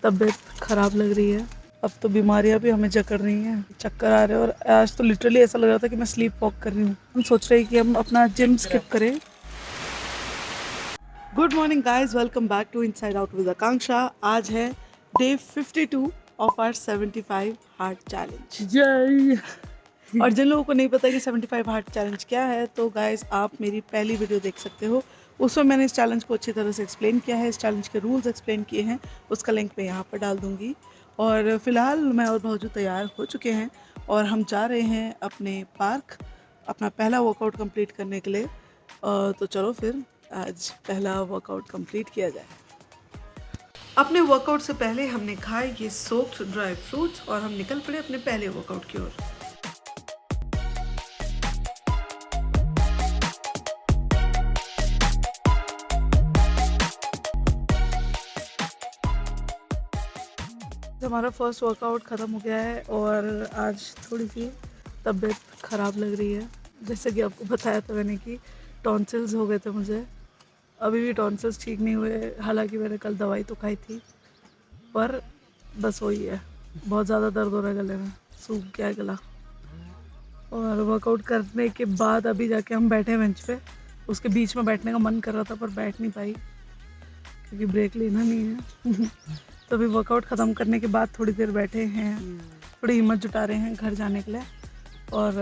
तबीयत ख़राब लग रही है। अब तो बीमारियां भी हमें जकड़ रही हैं, चक्कर आ रहे हैं और आज तो लिटरली ऐसा लग रहा था कि मैं स्लीप वॉक कर रही हूँ। हम सोच रहे हैं कि हम अपना जिम स्किप करें। Good morning guys, welcome back to inside out with Akanksha. आज है day 52 of our 75 hard challenge. जय। और जिन लोगों को नहीं पता कि 75 हार्ट चैलेंज क्या है, तो गाइस आप मेरी पहली वीडियो देख सकते हो। उसमें मैंने इस चैलेंज को अच्छी तरह से एक्सप्लेन किया है, इस चैलेंज के रूल्स एक्सप्लेन किए हैं। उसका लिंक मैं यहाँ पर डाल दूँगी। और फिलहाल मैं और भाऊजू तैयार हो चुके हैं और हम जा रहे हैं अपने पार्क अपना पहला वर्कआउट कंप्लीट करने के लिए। तो चलो फिर आज पहला वर्कआउट कंप्लीट किया जाए। अपने वर्कआउट से पहले हमने खाए ये सोक्ड ड्राई फ्रूट्स और हम निकल पड़े अपने पहले वर्कआउट की ओर। हमारा फर्स्ट वर्कआउट ख़त्म हो गया है और आज थोड़ी सी तबीयत ख़राब लग रही है। जैसे कि आपको बताया था मैंने कि टॉन्सिल्स हो गए थे मुझे। अभी भी टॉन्सिल्स ठीक नहीं हुए, हालांकि मैंने कल दवाई तो खाई थी, पर बस वही है, बहुत ज़्यादा दर्द हो रहा है गले में, सूख गया है गला। और वर्कआउट करने के बाद अभी जाके हम बैठे बेंच पे। उसके बीच में बैठने का मन कर रहा था पर बैठ नहीं पाई क्योंकि ब्रेक लेना नहीं है। तो अभी वर्कआउट ख़त्म करने के बाद थोड़ी देर बैठे हैं, थोड़ी हिम्मत जुटा रहे हैं घर जाने के लिए। और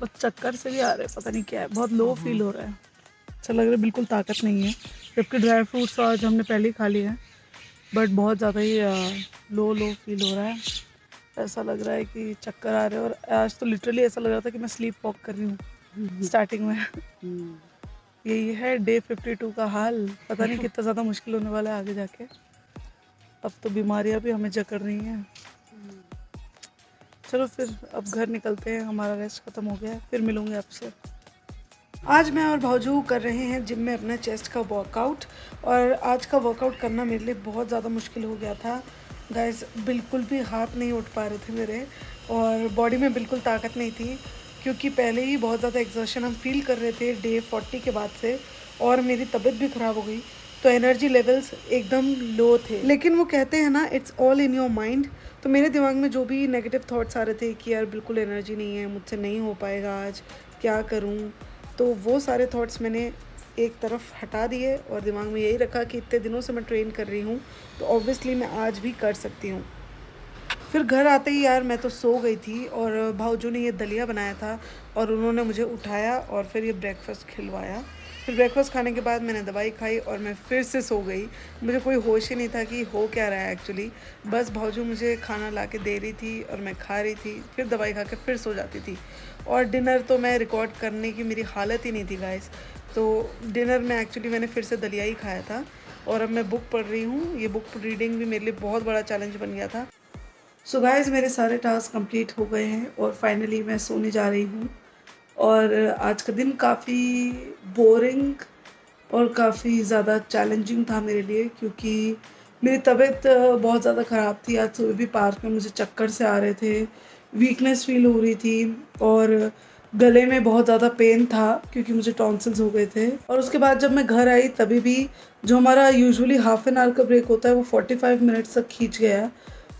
बस चक्कर से भी आ रहे हैं, पता नहीं क्या है, बहुत लो फील हो रहा है, अच्छा लग रहा है, बिल्कुल ताकत नहीं है। जबकि ड्राई फ्रूट्स आज हमने पहले ही खा लिया है, बट बहुत ज़्यादा ही लो फील हो रहा है। ऐसा लग रहा है कि चक्कर आ रहे हैं और आज तो लिटरली ऐसा लग रहा था कि मैं स्लीप वॉक कर रही हूँ स्टार्टिंग में। यही है डे 52 का हाल। पता नहीं कितना ज़्यादा मुश्किल होने वाला है आगे जाके। अब तो बीमारियां भी हमें जकड़ रही हैं। चलो फिर अब घर निकलते हैं, हमारा रेस्ट ख़त्म हो गया है, फिर मिलूंगे आपसे। आज मैं और भाऊजू कर रहे हैं जिम में अपना चेस्ट का वर्कआउट। और आज का वर्कआउट करना मेरे लिए बहुत ज़्यादा मुश्किल हो गया था गाइस। बिल्कुल भी हाथ नहीं उठ पा रहे थे मेरे और बॉडी में बिल्कुल ताकत नहीं थी क्योंकि पहले ही बहुत ज़्यादा एग्जर्शन हम फील कर रहे थे डे 40 के बाद से, और मेरी तबीयत भी ख़राब हो गई तो एनर्जी लेवल्स एकदम लो थे। लेकिन वो कहते हैं ना, it's all in your mind. तो मेरे दिमाग में जो भी नेगेटिव थॉट्स आ रहे थे कि यार बिल्कुल एनर्जी नहीं है, मुझसे नहीं हो पाएगा आज, क्या करूँ, तो वो सारे थॉट्स मैंने एक तरफ हटा दिए और दिमाग में यही रखा कि इतने दिनों से मैं ट्रेन कर रही हूँ तो ऑब्वियसली मैं आज भी कर सकती हूँ। फिर घर आते ही यार मैं तो सो गई थी और भाऊजू ने ये दलिया बनाया था और उन्होंने मुझे उठाया और फिर ये ब्रेकफास्ट खिलवाया। फिर ब्रेकफास्ट खाने के बाद मैंने दवाई खाई और मैं फिर से सो गई। मुझे कोई होश ही नहीं था कि हो क्या रहा है एक्चुअली। बस भाऊजू मुझे खाना ला के दे रही थी और मैं खा रही थी, फिर दवाई खा के फिर सो जाती थी। और डिनर तो मैं रिकॉर्ड करने की मेरी हालत ही नहीं थी गाइस। तो डिनर में एक्चुअली मैंने फिर से दलिया ही खाया था और अब मैं बुक पढ़ रही हूँ। ये बुक रीडिंग भी मेरे लिए बहुत बड़ा चैलेंज बन गया था। सो गाइस मेरे सारे टास्क कंप्लीट हो गए हैं और फाइनली मैं सोने जा रही हूँ। और आज का दिन काफ़ी बोरिंग और काफ़ी ज़्यादा चैलेंजिंग था मेरे लिए क्योंकि मेरी तबीयत बहुत ज़्यादा ख़राब थी। आज सुबह भी पार्क में मुझे चक्कर से आ रहे थे, वीकनेस फील हो रही थी और गले में बहुत ज़्यादा पेन था क्योंकि मुझे टॉन्सिल्स हो गए थे। और उसके बाद जब मैं घर आई तभी भी जो हमारा यूजुअली हाफ एन आवर का ब्रेक होता है वो 45 मिनट्स तक खींच गया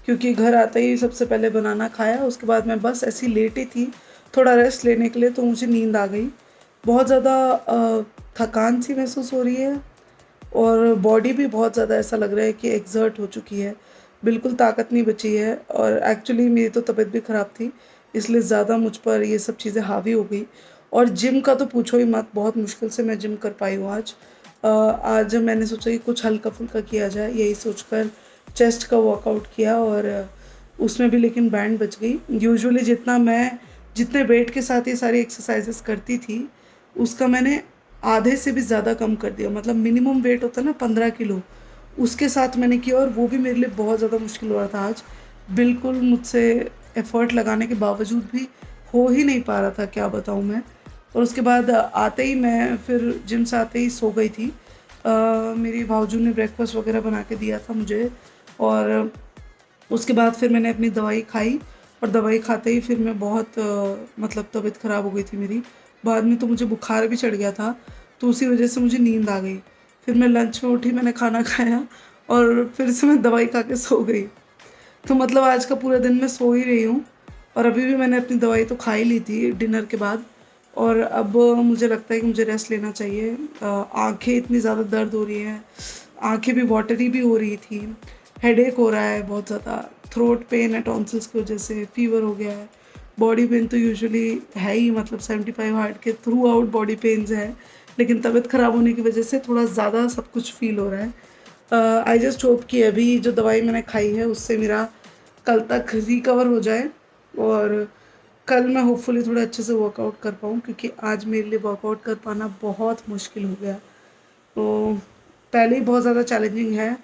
क्योंकि घर आते ही सबसे पहले बनाना खाया, उसके बाद मैं बस ऐसी लेटी थी थोड़ा रेस्ट लेने के लिए तो मुझे नींद आ गई। बहुत ज़्यादा थकान सी महसूस हो रही है और बॉडी भी बहुत ज़्यादा ऐसा लग रहा है कि एक्सर्ट हो चुकी है, बिल्कुल ताकत नहीं बची है। और एक्चुअली मेरी तो तबीयत भी ख़राब थी इसलिए ज़्यादा मुझ पर ये सब चीज़ें हावी हो गई। और जिम का तो पूछो ही मत, बहुत मुश्किल से मैं जिम कर पाई हूँ आज। आज मैंने सोचा कि कुछ हल्का फुल्का किया जाए, यही सोचकर चेस्ट का वर्कआउट किया और उसमें भी लेकिन बैंड बच गई। यूजुअली जितने वेट के साथ ये सारी एक्सरसाइजेस करती थी उसका मैंने आधे से भी ज़्यादा कम कर दिया। मतलब मिनिमम वेट होता है ना 15 किलो, उसके साथ मैंने किया और वो भी मेरे लिए बहुत ज़्यादा मुश्किल हो रहा था आज। बिल्कुल मुझसे एफ़र्ट लगाने के बावजूद भी हो ही नहीं पा रहा था, क्या बताऊँ मैं। और उसके बाद आते ही मैं फिर जिम से आते ही सो गई थी। मेरी भाऊजू ने ब्रेकफास्ट वगैरह बना के दिया था मुझे और उसके बाद फिर मैंने अपनी दवाई खाई और दवाई खाते ही फिर मैं बहुत मतलब तबीयत ख़राब हो गई थी मेरी। बाद में तो मुझे बुखार भी चढ़ गया था तो उसी वजह से मुझे नींद आ गई। फिर मैं लंच में उठी, मैंने खाना खाया और फिर से मैं दवाई खा के सो गई। तो मतलब आज का पूरा दिन मैं सो ही रही हूँ और अभी भी मैंने अपनी दवाई तो खा ही ली थी डिनर के बाद। और अब मुझे लगता है कि मुझे रेस्ट लेना चाहिए। आंखें इतनी ज़्यादा दर्द हो रही हैं, आंखें भी वाटरी भी हो रही थी, हेडेक हो रहा है बहुत ज़्यादा, थ्रोट पेन है टॉन्सिल्स की वजह से, फीवर हो गया है। बॉडी पेन तो यूजुअली है ही, मतलब 75 हार्ट के थ्रू आउट बॉडी पेन्स है, लेकिन तबीयत ख़राब होने की वजह से थोड़ा ज़्यादा सब कुछ फील हो रहा है। आई जस्ट होप कि अभी जो दवाई मैंने खाई है उससे मेरा कल तक रिकवर हो जाए और कल मैं होपफुली थोड़ा अच्छे से वर्कआउट कर पाऊँ, क्योंकि आज मेरे लिए वर्कआउट कर पाना बहुत मुश्किल हो गया। तो पहले ही बहुत ज़्यादा चैलेंजिंग है,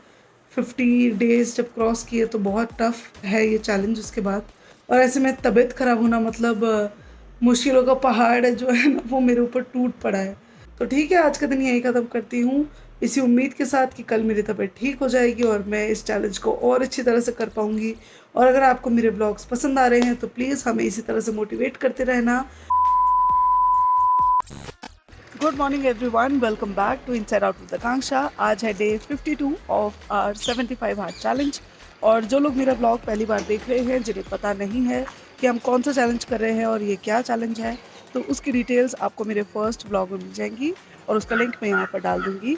50 डेज़ जब क्रॉस किए तो बहुत टफ है ये चैलेंज उसके बाद। और ऐसे में तबीयत ख़राब होना मतलब मुश्किलों का पहाड़ है जो है ना, वो मेरे ऊपर टूट पड़ा है। तो ठीक है, आज का दिन यहीं ख़त्म करती हूँ, इसी उम्मीद के साथ कि कल मेरी तबीयत ठीक हो जाएगी और मैं इस चैलेंज को और अच्छी तरह से कर पाऊँगी। और अगर आपको मेरे ब्लॉग्स पसंद आ रहे हैं तो प्लीज़ हमें इसी तरह से मोटिवेट करते रहना। Good morning everyone, welcome back to inside out with Akanksha. आज है day 52 of our 75 hard challenge. और जो लोग मेरा ब्लॉग पहली बार देख रहे हैं, जिन्हें पता नहीं है कि हम कौन सा चैलेंज कर रहे हैं और ये क्या चैलेंज है, तो उसकी डिटेल्स आपको मेरे फर्स्ट ब्लॉग में मिल जाएंगी और उसका लिंक मैं यहाँ पर डाल दूँगी।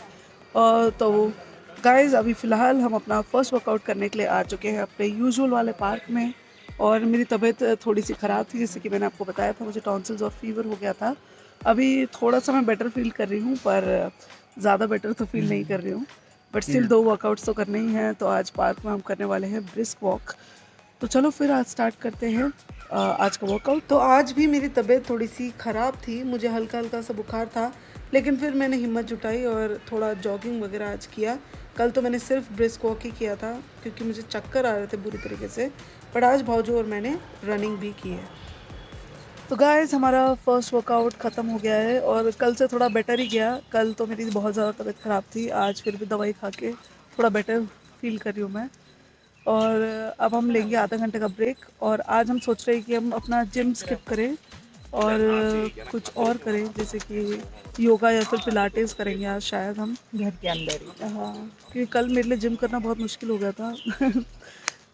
तो गाइस, अभी फ़िलहाल हम अपना फर्स्ट वर्कआउट करने के लिए आ चुके हैं अपने यूजुअल वाले पार्क में। और मेरी तबीयत थोड़ी सी ख़राब थी, जैसे कि मैंने आपको बताया था, मुझे टॉन्सिल्स और फीवर हो गया था। अभी थोड़ा-सा मैं बेटर फ़ील कर रही हूँ, पर ज़्यादा बेटर तो फ़ील नहीं कर रही हूँ। बट स्टिल 2 वर्कआउट्स तो करने ही हैं, तो आज पार्क में हम करने वाले हैं ब्रिस्क वॉक। तो चलो फिर आज स्टार्ट करते हैं आज का वर्कआउट। तो आज भी मेरी तबीयत थोड़ी-सी ख़राब थी, मुझे हल्का-हल्का सा बुखार था, लेकिन फिर मैंने हिम्मत जुटाई और थोड़ा जॉगिंग वगैरह आज किया। कल तो मैंने सिर्फ ब्रिस्क वॉक ही किया था क्योंकि मुझे चक्कर आ रहे थे बुरी तरीके से, बट आज भाऊजू और मैंने रनिंग भी की है। तो गाइस, हमारा फर्स्ट वर्कआउट ख़त्म हो गया है और कल से थोड़ा बेटर ही गया। कल तो मेरी बहुत ज़्यादा तबीयत ख़राब थी, आज फिर भी दवाई खा के थोड़ा बेटर फील कर रही हूँ मैं। और अब हम लेंगे आधा घंटे का ब्रेक और आज हम सोच रहे हैं कि हम अपना जिम स्किप करें और कुछ और करें, जैसे कि योगा या फिर पिलाटेस करेंगे आज शायद हम घर के अंदर ही। हाँ, क्योंकि कल मेरे लिए जिम करना बहुत मुश्किल हो गया था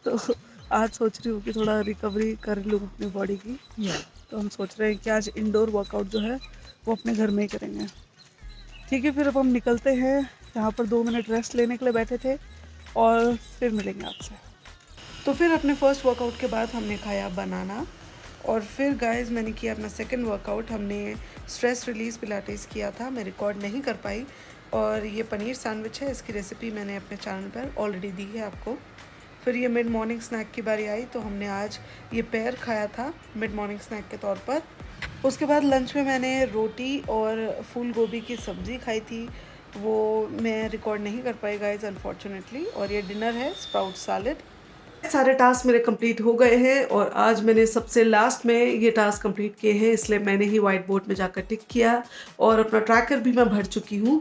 तो आज सोच रही हूँ कि थोड़ा रिकवरी कर लूँ अपनी बॉडी की। तो हम सोच रहे हैं कि आज इंडोर वर्कआउट जो है वो अपने घर में ही करेंगे। ठीक है, फिर अब हम निकलते हैं। यहाँ पर 2 मिनट रेस्ट लेने के लिए बैठे थे और फिर मिलेंगे आपसे। तो फिर अपने फर्स्ट वर्कआउट के बाद हमने खाया बनाना और फिर गाइस मैंने किया अपना सेकंड वर्कआउट। हमने स्ट्रेस रिलीज पिलाटेस किया था, मैं रिकॉर्ड नहीं कर पाई। और ये पनीर सैंडविच है, इसकी रेसिपी मैंने अपने चैनल पर ऑलरेडी दी है आपको। फिर ये मिड मॉर्निंग स्नैक की बारी आई, तो हमने आज ये पेयर खाया था मिड मॉर्निंग स्नैक के तौर पर। उसके बाद लंच में मैंने रोटी और फूल गोभी की सब्ज़ी खाई थी, वो मैं रिकॉर्ड नहीं कर पाई गाइस अनफॉर्चुनेटली। और ये डिनर है स्प्राउट सैलेड। सारे टास्क मेरे कंप्लीट हो गए हैं और आज मैंने सबसे लास्ट में ये टास्क कंप्लीट किए हैं, इसलिए मैंने ही वाइट बोर्ड में जाकर टिक किया और अपना ट्रैकर भी मैं भर चुकी हूँ।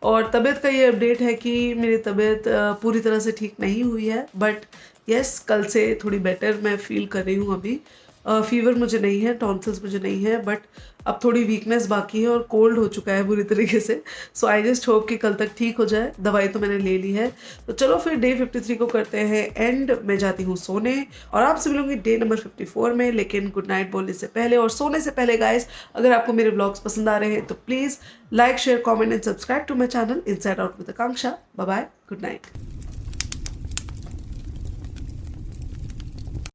और तबीयत का ये अपडेट है कि मेरी तबीयत पूरी तरह से ठीक नहीं हुई है, बट यस, कल से थोड़ी बेटर मैं फील कर रही हूँ अभी। फीवर मुझे नहीं है, टॉन्सिल्स मुझे नहीं है, बट अब थोड़ी वीकनेस बाकी है और कोल्ड हो चुका है बुरी तरीके से। सो आई जस्ट होप कि कल तक ठीक हो जाए। दवाई तो मैंने ले ली है। तो चलो फिर डे 53 को करते हैं एंड। मैं जाती हूँ सोने और आपसे मिलूंगी डे नंबर 54 में। लेकिन गुड नाइट बोलने से पहले और सोने से पहले गाइस, अगर आपको मेरे ब्लॉग्स पसंद आ रहे हैं तो please like, share, comment and subscribe to my channel inside out with Akanksha. Bye bye, good night.